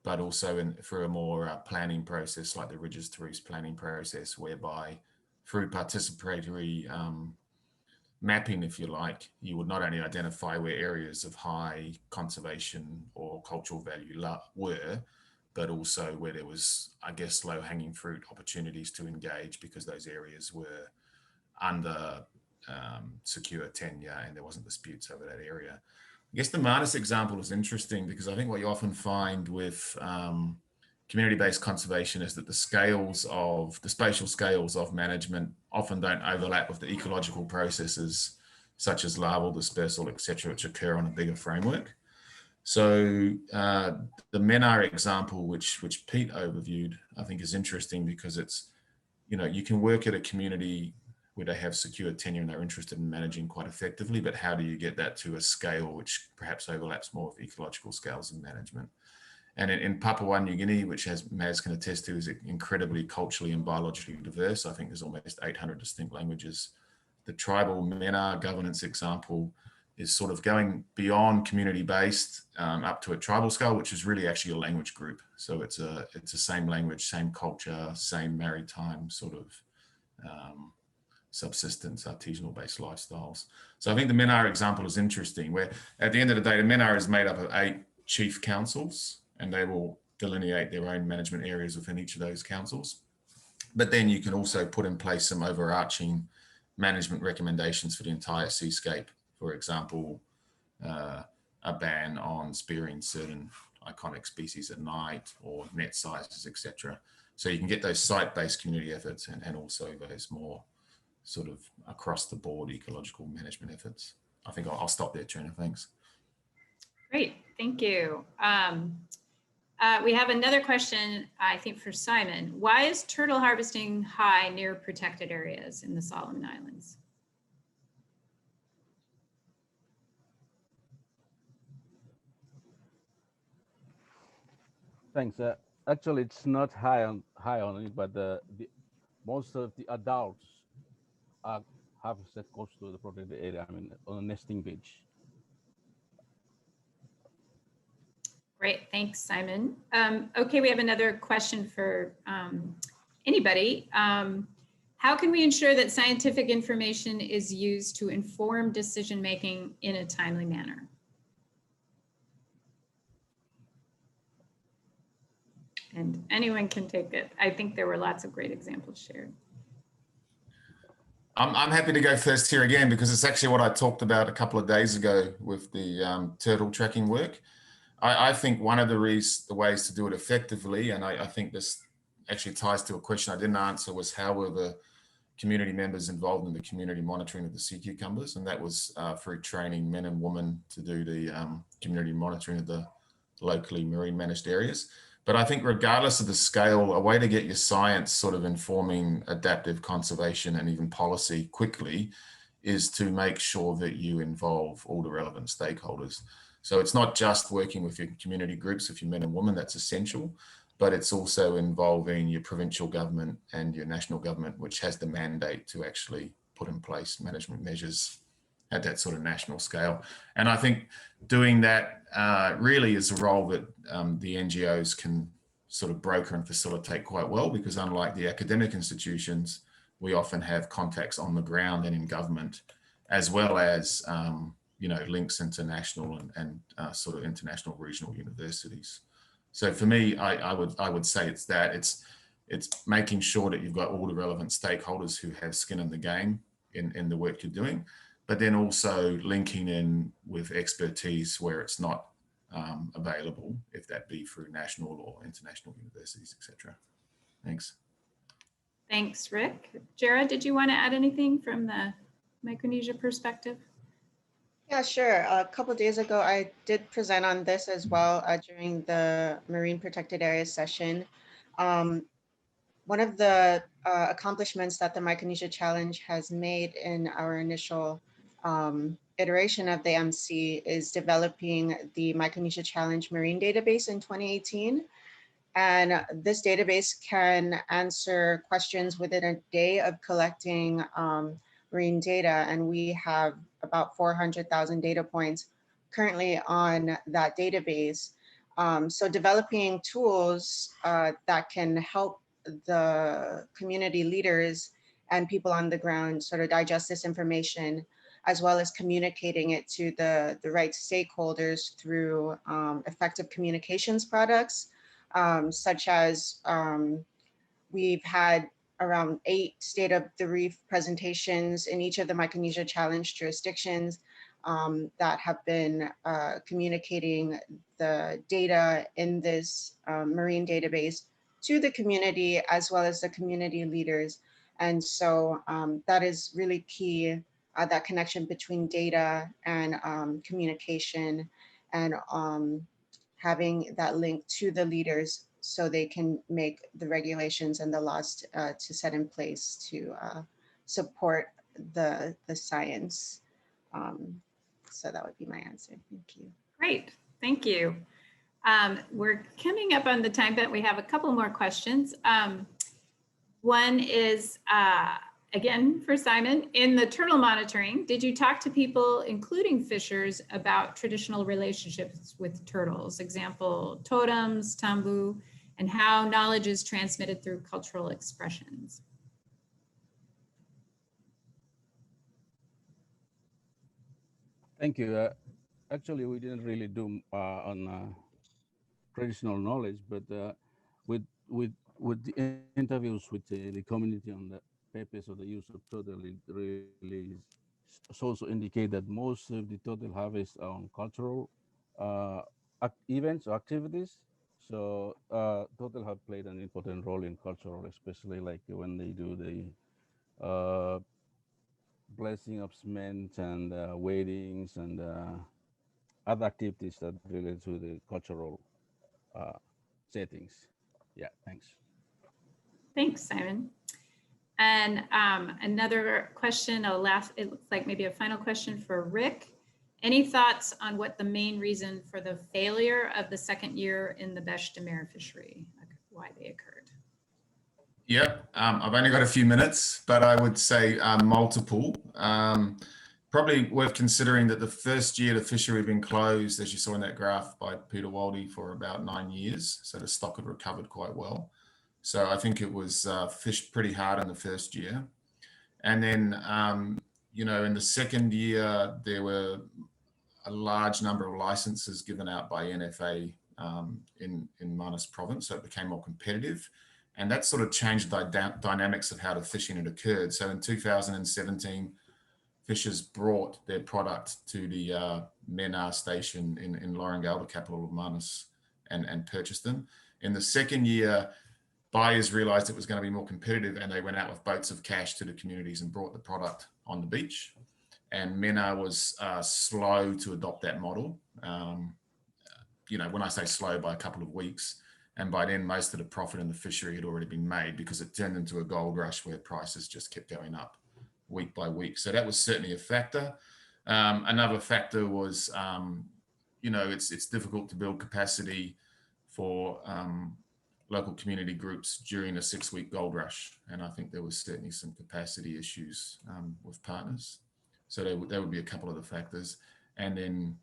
but also through a more planning process like the Ridges to Reefs planning process, whereby through participatory mapping, if you like, you would not only identify where areas of high conservation or cultural value were, but also where there was, I guess, low-hanging fruit opportunities to engage because those areas were under secure tenure and there wasn't disputes over that area. I guess the Manus example is interesting because I think what you often find with community-based conservation is that the spatial scales of management often don't overlap with the ecological processes such as larval dispersal, etc., which occur on a bigger framework. So the Menar example, which Pete overviewed, I think is interesting because it's, you know, you can work at a community where they have secure tenure and they're interested in managing quite effectively, but how do you get that to a scale which perhaps overlaps more with ecological scales of management? And in Papua New Guinea, which, as Maz can attest to, is incredibly culturally and biologically diverse. I think there's almost 800 distinct languages. The tribal MENA governance example is sort of going beyond community-based up to a tribal scale, which is really actually a language group. So it's the same language, same culture, same maritime sort of subsistence, artisanal-based lifestyles. So I think the MENAR example is interesting, where at the end of the day, the MENAR is made up of 8 chief councils, and they will delineate their own management areas within each of those councils. But then you can also put in place some overarching management recommendations for the entire seascape. For example, a ban on spearing certain iconic species at night, or net sizes, etc. So you can get those site-based community efforts and also those more sort of across the board ecological management efforts. I think I'll stop there, Trina. Thanks. Great, thank you. We have another question, I think, for Simon. Why is turtle harvesting high near protected areas in the Solomon Islands? Thanks. Actually, it's not high on it, but most of the adults are harvested close to the protected area. I mean, on a nesting beach. Great, thanks, Simon. Okay, we have another question for anybody. How can we ensure that scientific information is used to inform decision-making in a timely manner? And anyone can take it. I think there were lots of great examples shared. I'm happy to go first here again, because it's actually what I talked about a couple of days ago with the turtle tracking work. I think one of the ways to do it effectively, and I think this actually ties to a question I didn't answer, was how were the community members involved in the community monitoring of the sea cucumbers? And that was through training men and women to do the community monitoring of the locally marine managed areas. But I think regardless of the scale, a way to get your science sort of informing adaptive conservation and even policy quickly is to make sure that you involve all the relevant stakeholders. So it's not just working with your community groups, with your men and women, that's essential, but it's also involving your provincial government and your national government, which has the mandate to actually put in place management measures at that sort of national scale. And I think doing that really is a role that the NGOs can sort of broker and facilitate quite well, because unlike the academic institutions, we often have contacts on the ground and in government, as well as links international and sort of international regional universities. So for me, I would say it's that. It's making sure that you've got all the relevant stakeholders who have skin in the game in the work you're doing, but then also linking in with expertise where it's not available, if that be through national or international universities, etc. Thanks. Thanks, Rick. Jara, did you want to add anything from the Micronesia perspective? Yeah, sure. A couple of days ago, I did present on this as well during the Marine Protected Areas session. One of the accomplishments that the Micronesia Challenge has made in our initial iteration of the MC is developing the Micronesia Challenge Marine Database in 2018. And this database can answer questions within a day of collecting marine data. And we have about 400,000 data points currently on that database. So developing tools that can help the community leaders and people on the ground sort of digest this information, as well as communicating it to the right stakeholders through effective communications products, such as we've had around 8 State of the Reef presentations in each of the Micronesia Challenge jurisdictions that have been communicating the data in this marine database to the community, as well as the community leaders. And so that is really key, that connection between data and communication, and having that link to the leaders so they can make the regulations and the laws to set in place to support the science. So that would be my answer. Thank you. Great, thank you. We're coming up on the time, but we have a couple more questions. One is, again, for Simon. In the turtle monitoring, did you talk to people, including fishers, about traditional relationships with turtles? Example, totems, tambu, and how knowledge is transmitted through cultural expressions? Thank you. Actually, we didn't really do on traditional knowledge, but with the interviews with the community purpose of the use of total really also indicate that most of the total harvest are on cultural events or activities. So total have played an important role in cultural, especially like when they do the blessing of cement and weddings and other activities that relate to the cultural uh, settings. Yeah, thanks. Thanks, Simon. And another question, it looks like maybe a final question for Rick. Any thoughts on what the main reason for the failure of the second year in the Beche de Mer fishery, why they occurred? Yep, I've only got a few minutes, but I would say multiple. Probably worth considering that the first year the fishery had been closed, as you saw in that graph by Peter Waldy, for about 9 years. So the stock had recovered quite well. So I think it was fished pretty hard in the first year. And then, you know, in the second year, there were a large number of licenses given out by NFA in Manus province. So it became more competitive. And that sort of changed the dynamics of how the fishing had occurred. So in 2017, fishers brought their product to the Mena station in Lorengau, the capital of Manus, and purchased them. In the second year, buyers realized it was going to be more competitive, and they went out with boats of cash to the communities and brought the product on the beach. And Mena was slow to adopt that model. You know, when I say slow, by a couple of weeks. And by then, most of the profit in the fishery had already been made because it turned into a gold rush where prices just kept going up week by week. So that was certainly a factor. Another factor was, you know, it's difficult to build capacity for local community groups during a 6-week gold rush. And I think there was certainly some capacity issues with partners. So there would be a couple of the factors. And then,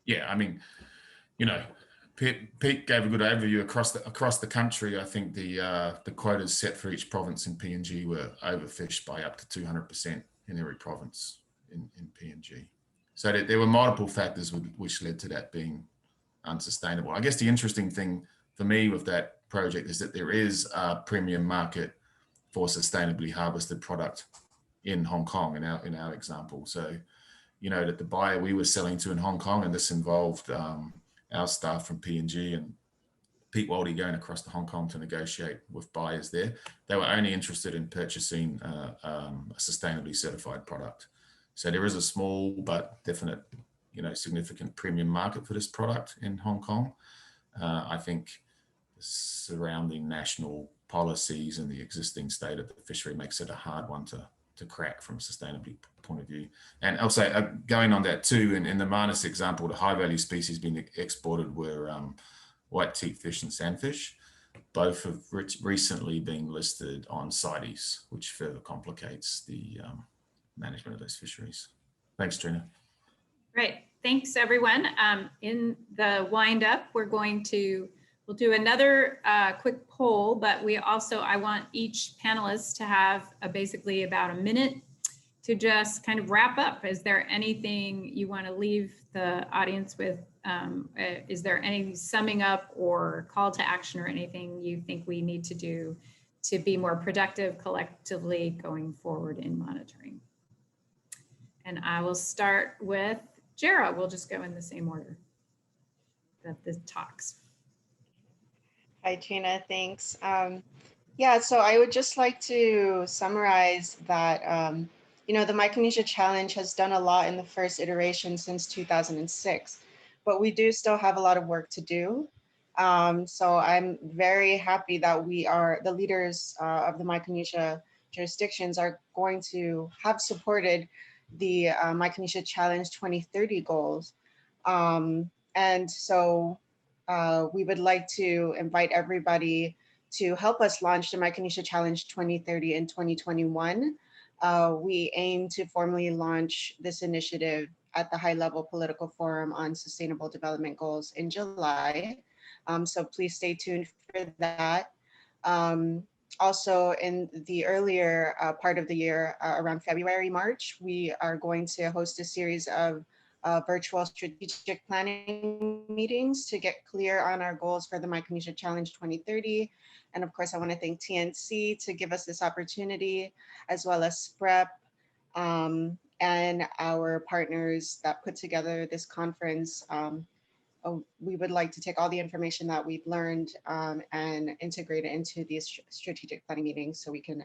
yeah, I mean, you know, Pete gave a good overview across the country. I think the quotas set for each province in PNG were overfished by up to 200% in every province in PNG. So there were multiple factors which led to that being unsustainable. I guess the interesting thing for me with that project is that there is a premium market for sustainably harvested product in Hong Kong in our example. So, you know, that the buyer we were selling to in Hong Kong, and this involved our staff from PNG and Pete Waldy going across to Hong Kong to negotiate with buyers there. They were only interested in purchasing a sustainably certified product. So there is a small but definite, you know, significant premium market for this product in Hong Kong. I think the surrounding national policies and the existing state of the fishery makes it a hard one to crack from a sustainability point of view. And also going on that too, in the Manus example, the high value species being exported were white teeth fish and sandfish. Both have recently been listed on CITES, which further complicates the management of those fisheries. Thanks, Trina. Great, thanks everyone. In the wind up, we'll do another quick poll, but I want each panelist to have basically about a minute to just kind of wrap up. Is there anything you want to leave the audience with? Is there any summing up or call to action or anything you think we need to do to be more productive collectively going forward in monitoring? And I will start with Jara. We'll just go in the same order of the talks. Hi, Trina, thanks. Yeah, so I would just like to summarize that, you know, the Micronesia Challenge has done a lot in the first iteration since 2006, but we do still have a lot of work to do. So I'm very happy that the leaders of the Micronesia jurisdictions are going to have supported the Micronesia Challenge 2030 goals. And so we would like to invite everybody to help us launch the Micronesia Challenge 2030 in 2021. We aim to formally launch this initiative at the high-level political forum on sustainable development goals in July. So please stay tuned for that. Also, in the earlier part of the year, around February, March, we are going to host a series of virtual strategic planning meetings to get clear on our goals for the Micronesia Challenge 2030. And of course, I want to thank TNC to give us this opportunity, as well as SPREP and our partners that put together this conference. We would like to take all the information that we've learned and integrate it into these strategic planning meetings so we can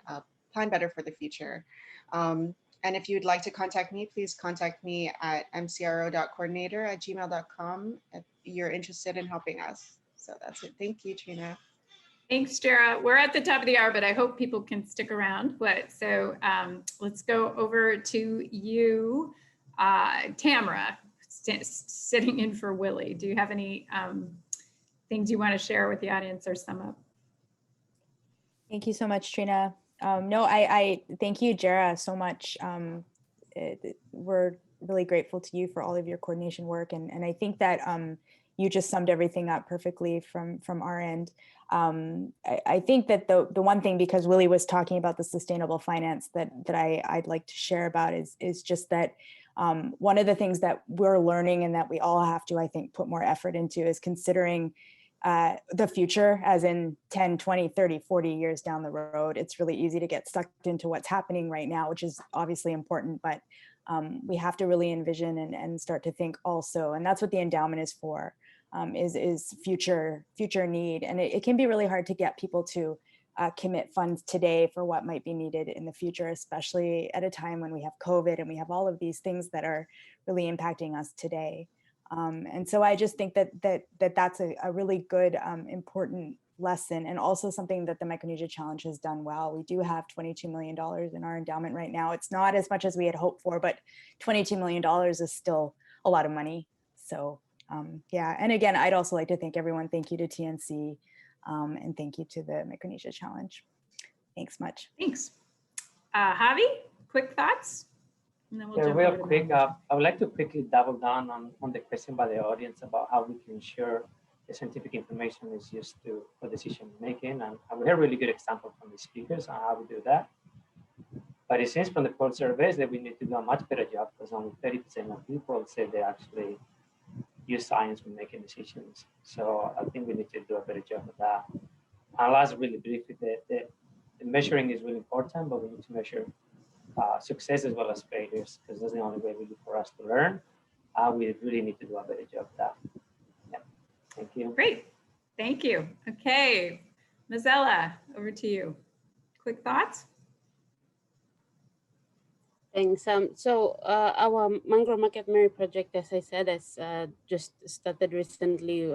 plan better for the future. And if you'd like to contact me, please contact me at mcro.coordinator@gmail.com if you're interested in helping us. So that's it. Thank you, Trina. Thanks, Jara. We're at the top of the hour, but I hope people can stick around. So let's go over to you, Tamara, sitting in for Willie. Do you have any things you want to share with the audience or sum up? Thank you so much, Trina. No, I thank you, Jara, so much. We're really grateful to you for all of your coordination work. And I think that you just summed everything up perfectly from our end. I think that the one thing, because Willie was talking about the sustainable finance that I'd like to share about is just that one of the things that we're learning and that we all have to, I think, put more effort into is considering the future, as in 10, 20, 30, 40 years down the road. It's really easy to get sucked into what's happening right now, which is obviously important, but we have to really envision and start to think also, and that's what the endowment is for, is future need. And it can be really hard to get people to commit funds today for what might be needed in the future, especially at a time when we have COVID and we have all of these things that are really impacting us today. And so I just think that's a really good, important lesson, and also something that the Micronesia Challenge has done well. We do have $22 million in our endowment right now. It's not as much as we had hoped for, but $22 million is still a lot of money. So yeah, and again, I'd also like to thank everyone. Thank you to TNC, and thank you to the Micronesia Challenge. Thanks much. Thanks. Javi, quick thoughts? And then we'll jump real over to quick, Mangers. I would like to quickly double down on the question by the audience about how we can ensure the scientific information is used for decision making. And we have a really good example from the speakers on how we do that. But it seems from the poll surveys that we need to do a much better job, because only 30% of people say they actually use science when making decisions. So I think we need to do a better job of that. And last, really briefly, the measuring is really important, but we need to measure success as well as failures, because that's the only way really for us to learn. We really need to do a better job of that. Yeah. Thank you. Great. Thank you. Okay. Mazella, over to you. Quick thoughts? Thanks. So our Mangrove Market Mary project, as I said, has just started recently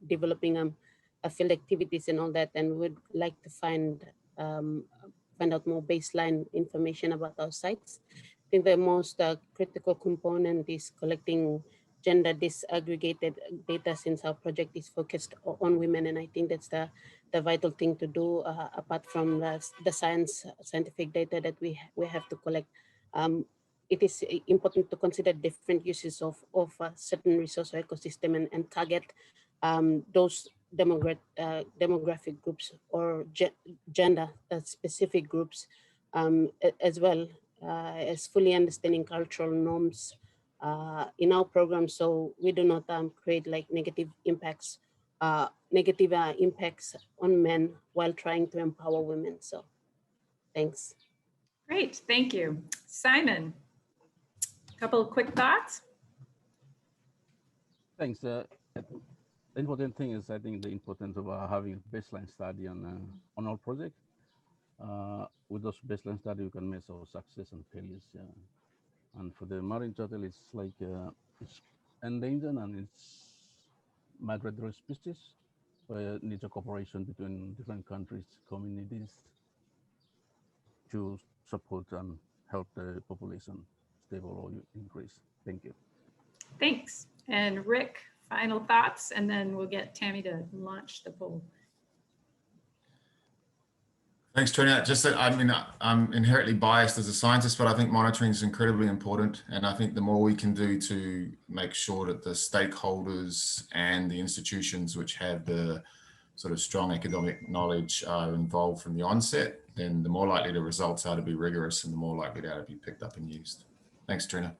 developing a field activities and all that, and would like to find out more baseline information about our sites. I think the most critical component is collecting gender disaggregated data, since our project is focused on women, and I think that's the vital thing to do, apart from the scientific data that we have to collect. It is important to consider different uses of a certain resource or ecosystem and target those demographic groups or gender specific groups, as well as fully understanding cultural norms in our program, so we do not create like negative impacts on men while trying to empower women. So thanks. Great, thank you. Simon, a couple of quick thoughts? Thanks. The important thing is, I think, the importance of having a baseline study on our project. With those baseline study, you can measure success and failures. And for the marine turtle, it's like it's endangered and it's migratory species. So it needs a cooperation between different countries, communities, to support and help the population stable or increase. Thank you. Thanks. And Rick, final thoughts, and then we'll get Tammy to launch the poll. Thanks, Trina. Just that, I mean, I'm inherently biased as a scientist, but I think monitoring is incredibly important. And I think the more we can do to make sure that the stakeholders and the institutions which have the sort of strong academic knowledge are involved from the onset, then the more likely the results are to be rigorous and the more likely they are to be picked up and used. Thanks, Trina.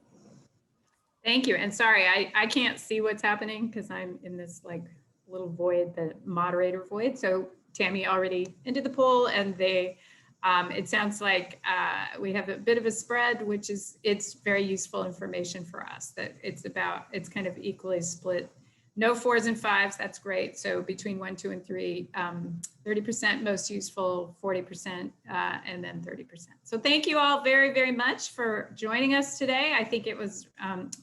Thank you. And sorry, I can't see what's happening because I'm in this like little void, the moderator void. So Tammy already entered the poll, and it sounds like we have a bit of a spread, which is, it's very useful information for us, that it's kind of equally split. No 4s and 5s, that's great. So between 1, 2, and 3, 30% most useful, 40%, and then 30%. So thank you all very, very much for joining us today. I think it was,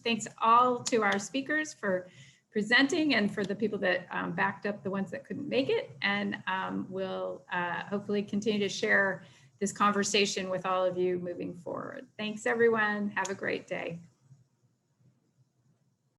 thanks all to our speakers for presenting, and for the people that backed up the ones that couldn't make it. And we'll hopefully continue to share this conversation with all of you moving forward. Thanks everyone, have a great day.